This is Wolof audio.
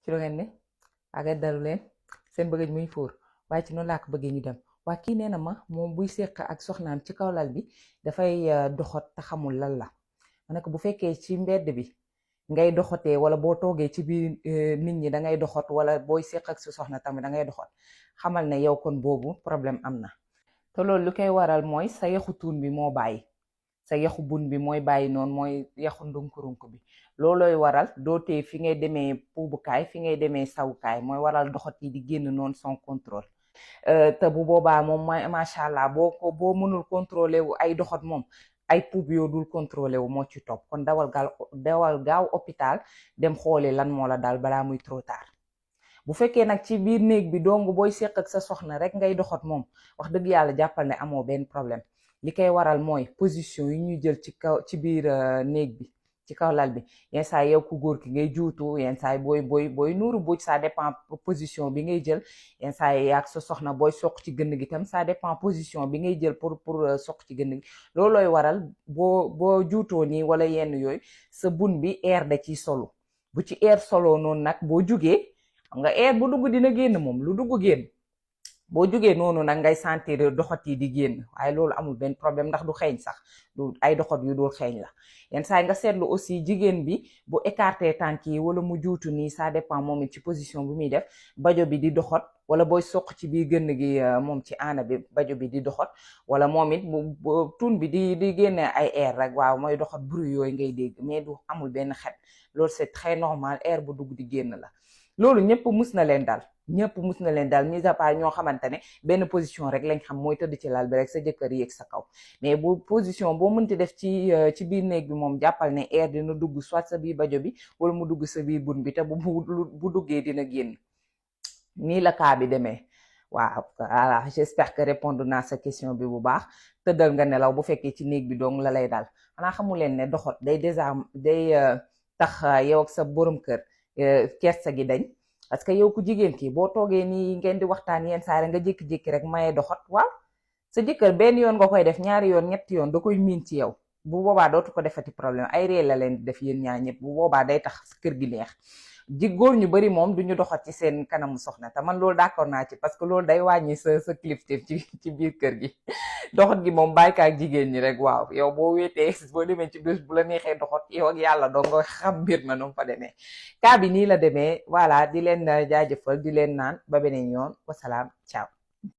ci lu ngeen ne aga dalu leen seen bëggëj muy fóor waaye ci noonu laa ko bëggee ñu dem waa kii nee na ma moom buy seq ak soxnaam ci kaw lal bi dafay doxat te xamul lan la ma ne ko bu fekkee ci mbedd bi ngay doxatee wala boo toogee ci biir nit ñi da ngay doxat wala booy seq ak sa soxna tamit da ngay doxat xamal ne yow kon boobu problème am na te loolu lu koy waral mooy sa yaxu tuun bi moo bàyyi sa yaxu bun bi mooy bàyyi noonu mooy yaxu ndunkurunk bi loolooy waral dootee fi ngay demee puubukaay fi ngay demee sawukaay mooy waral doxat yi di génn noonu sans contrôle te bu boobaa moom macha allah boo mënul contrôler wu ay doxat moom ay puub yoo dul contrôler wu moo ci topp kon dawal gaaw hôpital dem xooli lan moo la dal balaa muy trop tard bu fekkee nag ci biir néeg bi dong booy seq ak sa soxna rek ngay doxat moom wax dëgg yàlla jàppal ne amoo benn problème li koy waral mooy position yi ñuy jël ci kaw ci biir néeg bi ci kaw lal bi yenn saa yow ku góor ki ngay juutu yenn saa booy nuuru buuj ça dépend position bi ngay jël yenn saa yi ak sa soxna booy soq ci gënn gi tam ça dépend position bi ngay jël pour soq ci gënn gi loolooy waral boo juutoo nii wala yenn yooyu sa bun bi air da ciy solu bu ci air solo noonu nag boo jugee xam nga air bu dugg dina génn moom lu dugg génn boo jugee noonu nag ngay sentir doxat yi di génn waaye loolu amul benn problème ndax du xeeñ sax du ay doxat yu dul xeeñ la yenn saa yi nga seetlu aussi jigéen bi bu écarté tànk yi wala mu juutu nii ça dépend moom it ci position bi muy def bajo bi di doxat wala booy soq ci biir gënn gi moom ci aana bi bajo bi di doxat wala moom it bu tun bi di génne ay air rek waaw mooy doxat bruit yooyu ngay dégg mais du amul benn xet loolu c'est très normal air bu dugg di génn la loolu ñëpp mus na leen dal mis à part ñoo xamante ne benn position rek lañ xam mooy tëdd ci lal bi rek sa jëkkër yéeg sa kaw mais bu position boo mënti def ci biir néeg bi moom jàppal ne air dina dugg soit sa biir bajo bi wala mu dugg sa biir bun bi te bu duggee dina génn nii la cas bi demee waaw voilà j'espère que répondre naa sa question bi bu baax tëddal nga nelaw bu fekkee ci néeg bi dong la lay dal xanaa xamu leen ne doxot day tax yow ak sa borom kër kersa gi dañ parce que yow ku jigéen ki boo toogee nii ngeen di waxtaan yenn saa nga jékki-jékki rek maye doxat waaw sa jëkkër benn yoon nga koy def ñaari yoon ñetti yoon da koy miin ci yow bu boobaa dootu ko defati problème ay ree la leen di def yéen ñaar ñëpp bu boobaa day tax kër gi neex góor ñu bari moom duñu doxat ci seen kanamu soxna te man loolu d'accord naa ci parce que loolu day wàññi sa kilifteef ci biir kër gi doxat gi moom bàyyi ak jigéen ñi rek waaw yow boo wéetee boo demee ci bés bu la neexee doxat yow ak yàlla doo nga xam mbir ma nu mu fa demee cas bi nii la demee voilà di leen jaajëfal di leen naan ba beneen yoon wasalaam ciao